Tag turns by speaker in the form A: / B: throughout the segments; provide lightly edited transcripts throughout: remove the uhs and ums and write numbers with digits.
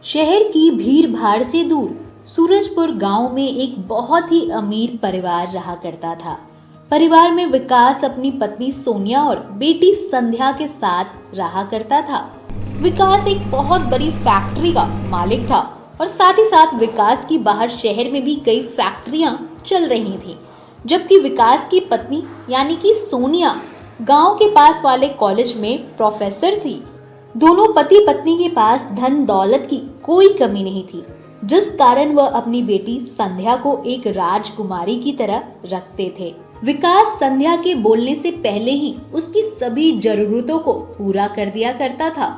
A: शहर की भीड़ भाड़ से दूर सूरजपुर गांव में एक बहुत ही अमीर परिवार रहा करता था। परिवार में विकास अपनी पत्नी सोनिया और बेटी संध्या के साथ रहा करता था। विकास एक बहुत बड़ी फैक्ट्री का मालिक था और साथ ही साथ विकास की बाहर शहर में भी कई फैक्ट्रियां चल रही थी। जबकि विकास की पत्नी यानी कि सोनिया गांव के पास वाले कॉलेज में प्रोफेसर थी। दोनों पति पत्नी के पास धन दौलत की कोई कमी नहीं थी, जिस कारण वह अपनी बेटी संध्या को एक राजकुमारी की तरह रखते थे। विकास संध्या के बोलने से पहले ही उसकी सभी जरूरतों को पूरा कर दिया करता था।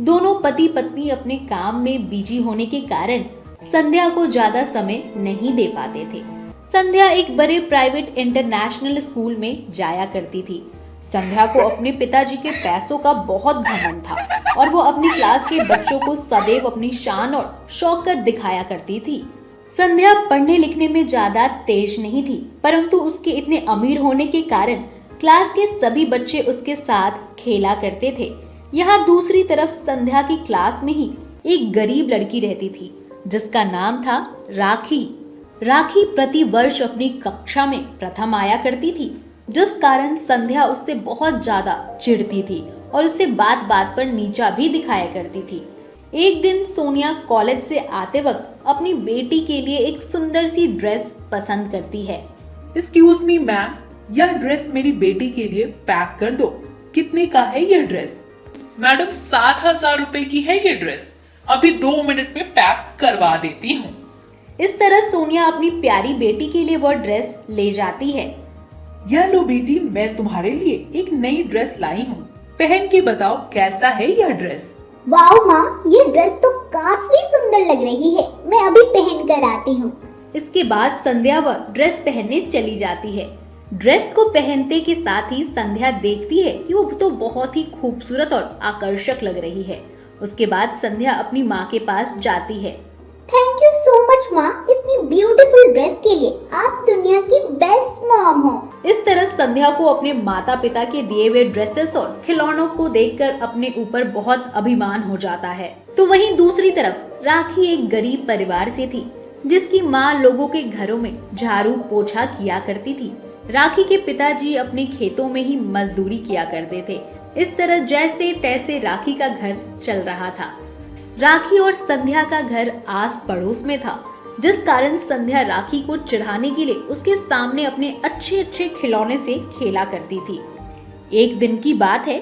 A: दोनों पति पत्नी अपने काम में बिजी होने के कारण संध्या को ज्यादा समय नहीं दे पाते थे। संध्या एक बड़े प्राइवेट इंटरनेशनल स्कूल में जाया करती थी। संध्या को अपने पिताजी के पैसों का बहुत घमंड था और वो अपनी क्लास के बच्चों को सदैव अपनी शान और शौकत दिखाया करती थी। संध्या पढ़ने लिखने में ज्यादा तेज नहीं थी, परंतु उसके इतने अमीर होने के कारण क्लास के सभी बच्चे उसके साथ खेला करते थे। यहाँ दूसरी तरफ संध्या की क्लास में ही एक गरीब लड़की रहती थी, जिसका नाम था राखी। राखी प्रति वर्ष अपनी कक्षा में प्रथम आया करती थी, जिस कारण संध्या उससे बहुत ज्यादा चिढ़ती थी और उसे बात बात पर नीचा भी दिखाया करती थी। एक दिन सोनिया कॉलेज से आते वक्त अपनी बेटी के लिए एक सुंदर सी ड्रेस पसंद करती है।
B: एक्सक्यूज मी मैम, यह ड्रेस मेरी बेटी के लिए पैक कर दो। कितने का है यह ड्रेस? मैडम 7,000 रुपए की है ये ड्रेस। अभी 2 मिनट में पैक करवा देती हूँ।
A: इस तरह सोनिया अपनी प्यारी बेटी के लिए वह ड्रेस ले जाती है।
B: यह लो बेटी, मैं तुम्हारे लिए एक नई ड्रेस लाई हूँ, पहन के बताओ कैसा है यह ड्रेस।
C: वाह माँ, ये ड्रेस तो काफी सुंदर लग रही है, मैं अभी पहन कर आती हूँ।
A: इसके बाद संध्या वह ड्रेस पहनने चली जाती है। ड्रेस को पहनते के साथ ही संध्या देखती है कि वो तो बहुत ही खूबसूरत और आकर्षक लग रही है। उसके बाद संध्या अपनी माँ के पास जाती है।
C: थैंक यू सो मच माँ, इतनी ब्यूटीफुल ड्रेस के लिए। आप दुनिया की बेस्ट मॉम हो।
A: इस तरह संध्या को अपने माता पिता के दिए हुए ड्रेसेस और खिलौनों को देखकर अपने ऊपर बहुत अभिमान हो जाता है। तो वहीं दूसरी तरफ राखी एक गरीब परिवार से थी, जिसकी माँ लोगों के घरों में झाड़ू पोछा किया करती थी। राखी के पिताजी अपने खेतों में ही मजदूरी किया करते थे। इस तरह जैसे तैसे राखी का घर चल रहा था। राखी और संध्या का घर आस पड़ोस में था, जिस कारण संध्या राखी को चिढ़ाने के लिए उसके सामने अपने अच्छे अच्छे खिलौने से खेला करती थी। एक दिन की बात है।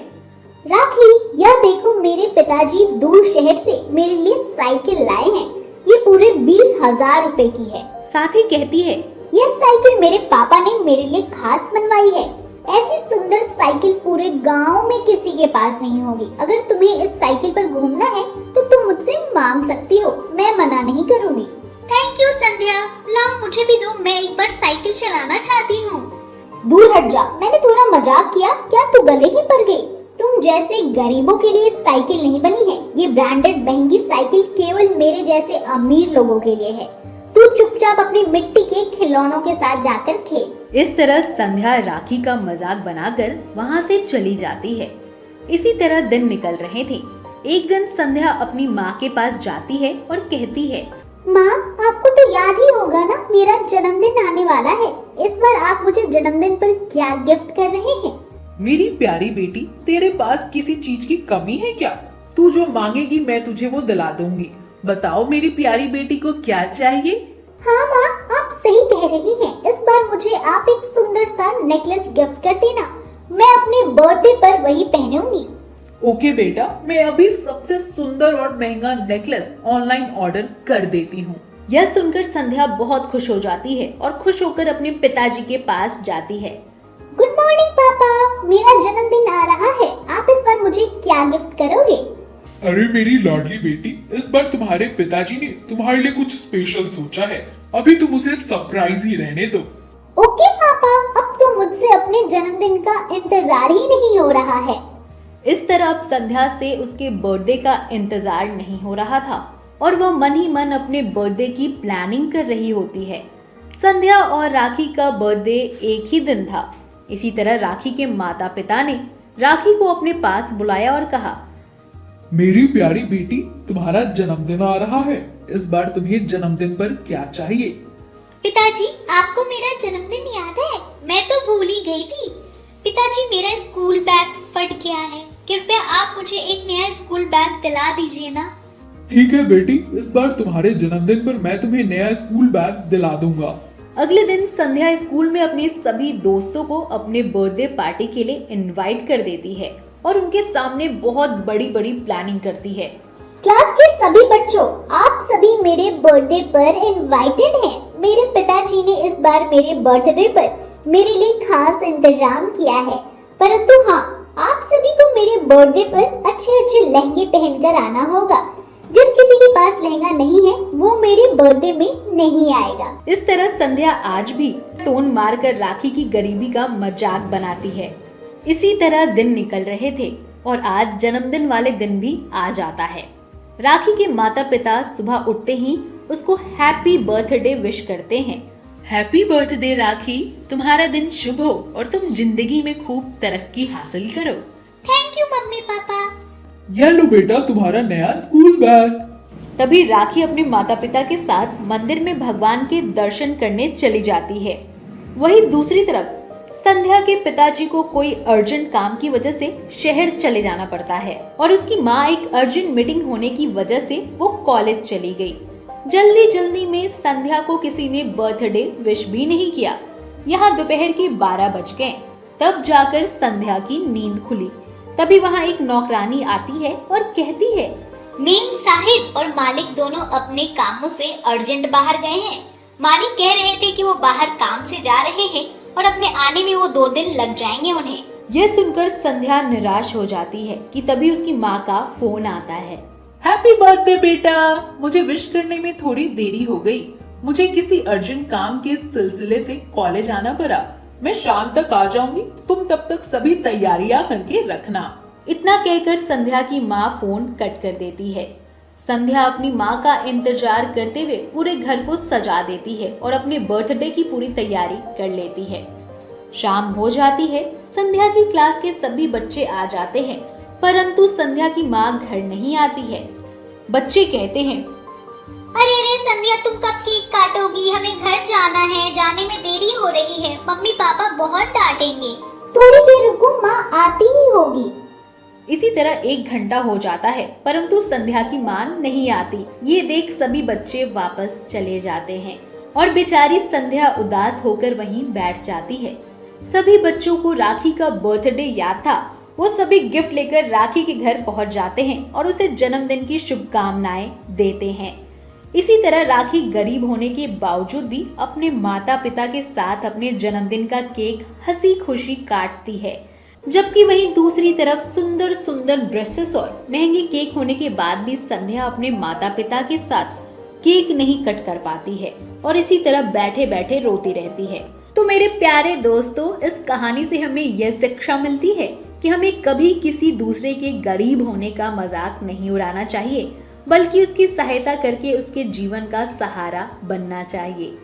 C: राखी, यह देखो, मेरे पिताजी दूर शहर से मेरे लिए साइकिल लाए हैं। ये पूरे 20,000 रुपए की है।
A: साथ ही कहती है,
C: यह साइकिल मेरे पापा ने मेरे लिए खास बनवाई है। ऐसी सुंदर साइकिल पूरे गांव में किसी के पास नहीं होगी। अगर तुम्हें इस साइकिल पर घूमना है तो तुम मुझसे मांग सकती हो, मैं मना नहीं करूंगी। थैंक यू संध्या, लाओ मुझे भी दो, मैं एक बार साइकिल चलाना चाहती हूँ। दूर हट जा, मैंने थोड़ा मजाक किया, क्या तू गले ही पड़ गई? तुम जैसे गरीबों के लिए साइकिल नहीं बनी है। ये ब्रांडेड महंगी साइकिल केवल मेरे जैसे अमीर लोगों के लिए है। तू चुपचाप अपनी मिट्टी के खिलौनों के साथ जाकर खेल।
A: इस तरह संध्या राखी का मजाक बनाकर वहाँ से चली जाती है। इसी तरह दिन निकल रहे थे। एक दिन संध्या अपनी माँ के पास जाती है और कहती है,
C: माँ, आपको तो याद ही होगा ना, मेरा जन्मदिन आने वाला है। इस बार आप मुझे जन्मदिन पर क्या गिफ्ट कर रहे हैं?
B: मेरी प्यारी बेटी, तेरे पास किसी चीज की कमी है क्या? तू जो मांगेगी मैं तुझे वो दिला दूंगी। बताओ मेरी प्यारी बेटी को क्या चाहिए?
C: हाँ माँ, आप सही कह रही हैं। इस बार मुझे आप एक सुंदर सा नेकलेस गिफ्ट कर देना, मैं अपने बर्थडे पर वही पहनूंगी।
B: ओके बेटा, मैं अभी सबसे सुंदर और महंगा नेकलेस ऑनलाइन ऑर्डर कर देती हूँ।
A: यह सुनकर संध्या बहुत खुश हो जाती है और खुश होकर अपने पिताजी के पास जाती है।
C: गुड मॉर्निंग पापा, मेरा जन्मदिन आ रहा है, आप इस बार मुझे क्या गिफ्ट करोगे?
D: अरे मेरी लाडली बेटी, इस बार तुम्हारे पिताजी ने तुम्हारे लिए कुछ स्पेशल सोचा है। अभी तुम उसे सरप्राइज ही रहने दो।
C: ओके पापा, अब तो मुझसे अपने जन्मदिन का इंतजार ही नहीं हो रहा है।
A: इस तरह अब संध्या से उसके बर्थडे का इंतजार नहीं हो रहा था और वह मन ही मन अपने बर्थडे की प्लानिंग कर रही होती है। संध्या और राखी का बर्थडे एक ही दिन था। इसी तरह राखी के माता पिता ने राखी को अपने पास बुलाया और कहा,
D: मेरी प्यारी बेटी, तुम्हारा जन्मदिन आ रहा है। इस बार तुम्हें जन्मदिन पर क्या चाहिए?
C: पिताजी, आपको मेरा जन्मदिन याद है? मैं तो भूल ही गई थी। पिताजी, मेरा स्कूल बैग फट गया है, कृपया आप मुझे एक नया स्कूल बैग दिला दीजिए ना।
D: ठीक है बेटी, इस बार तुम्हारे जन्मदिन पर मैं तुम्हें नया स्कूल बैग दिला दूंगा।
A: अगले दिन संध्या स्कूल में अपने सभी दोस्तों को अपने बर्थडे पार्टी के लिए इनवाइट कर देती है और उनके सामने बहुत बड़ी बड़ी प्लानिंग करती है।
C: क्लास के सभी बच्चों, आप सभी मेरे बर्थडे पर इनवाइटेड हैं। मेरे पिताजी ने इस बार मेरे बर्थडे पर मेरे लिए खास इंतजाम किया है, परंतु हाँ, आप सभी को मेरे बर्थडे पर अच्छे अच्छे लहंगे पहनकर आना होगा। जिस किसी के पास लहंगा नहीं है वो मेरे बर्थडे में नहीं आएगा।
A: इस तरह संध्या आज भी टोन मारकर राखी की गरीबी का मजाक बनाती है। इसी तरह दिन निकल रहे थे और आज जन्मदिन वाले दिन भी आ जाता है। राखी के माता पिता सुबह उठते ही उसको हैप्पी बर्थडे विश करते हैं। हैप्पी बर्थडे राखी, तुम्हारा दिन शुभ हो और तुम जिंदगी में खूब तरक्की हासिल करो।
C: Thank you mummy papa.
D: ये लो बेटा तुम्हारा नया स्कूल बैग।
A: तभी राखी अपने माता पिता के साथ मंदिर में भगवान के दर्शन करने चली जाती है। वहीं दूसरी तरफ संध्या के पिताजी को कोई अर्जेंट काम की वजह से शहर चले जाना पड़ता है और उसकी माँ एक अर्जेंट मीटिंग होने की वजह से वो कॉलेज चली गई। जल्दी जल्दी में संध्या को किसी ने बर्थडे विश भी नहीं किया। यहाँ दोपहर के 12 बज गए, तब जाकर संध्या की नींद खुली। तभी वहाँ एक नौकरानी आती है और कहती है,
C: मेम साहिब और मालिक दोनों अपने कामों से अर्जेंट बाहर गए हैं। मालिक कह रहे थे कि वो बाहर काम से जा रहे हैं और अपने आने में वो 2 दिन लग जाएंगे उन्हें।
A: यह सुनकर संध्या निराश हो जाती है कि तभी उसकी माँ का फोन आता है।
B: हैप्पी बर्थडे बेटा, मुझे विश करने में थोड़ी देरी हो गई। मुझे किसी अर्जेंट काम के सिलसिले से कॉलेज आना पड़ा। मैं शाम तक आ जाऊंगी, तुम तब तक सभी तैयारियां करके रखना।
A: इतना कहकर संध्या की माँ फोन कट कर देती है। संध्या अपनी माँ का इंतजार करते हुए पूरे घर को सजा देती है और अपने बर्थडे की पूरी तैयारी कर लेती है। शाम हो जाती है, संध्या की क्लास के सभी बच्चे आ जाते हैं, परंतु संध्या की माँ घर नहीं आती है। बच्चे कहते हैं,
C: अरे रे संध्या, तुम कब केक काटोगी? हमें घर जाना है, जाने में देरी हो रही है, मम्मी पापा बहुत डांटेंगे। थोड़ी देर रुको, माँ आती ही होगी।
A: इसी तरह 1 घंटा हो जाता है, परंतु संध्या की माँ नहीं आती। ये देख सभी बच्चे वापस चले जाते हैं और बेचारी संध्या उदास होकर वहीं बैठ जाती है। सभी बच्चों को राखी का बर्थडे याद था। वो सभी गिफ्ट लेकर राखी के घर पहुंच जाते हैं और उसे जन्मदिन की शुभकामनाएं देते हैं। इसी तरह राखी गरीब होने के बावजूद भी अपने माता पिता के साथ अपने जन्मदिन का केक हंसी खुशी काटती है, जबकि वहीं दूसरी तरफ सुंदर सुंदर ड्रेसेस और महंगे केक होने के बाद भी संध्या अपने माता पिता के साथ केक नहीं कट कर पाती है और इसी तरह बैठे बैठे रोती रहती है। तो मेरे प्यारे दोस्तों, इस कहानी से हमें यह शिक्षा मिलती है कि हमें कभी किसी दूसरे के गरीब होने का मजाक नहीं उड़ाना चाहिए, बल्कि उसकी सहायता करके उसके जीवन का सहारा बनना चाहिए।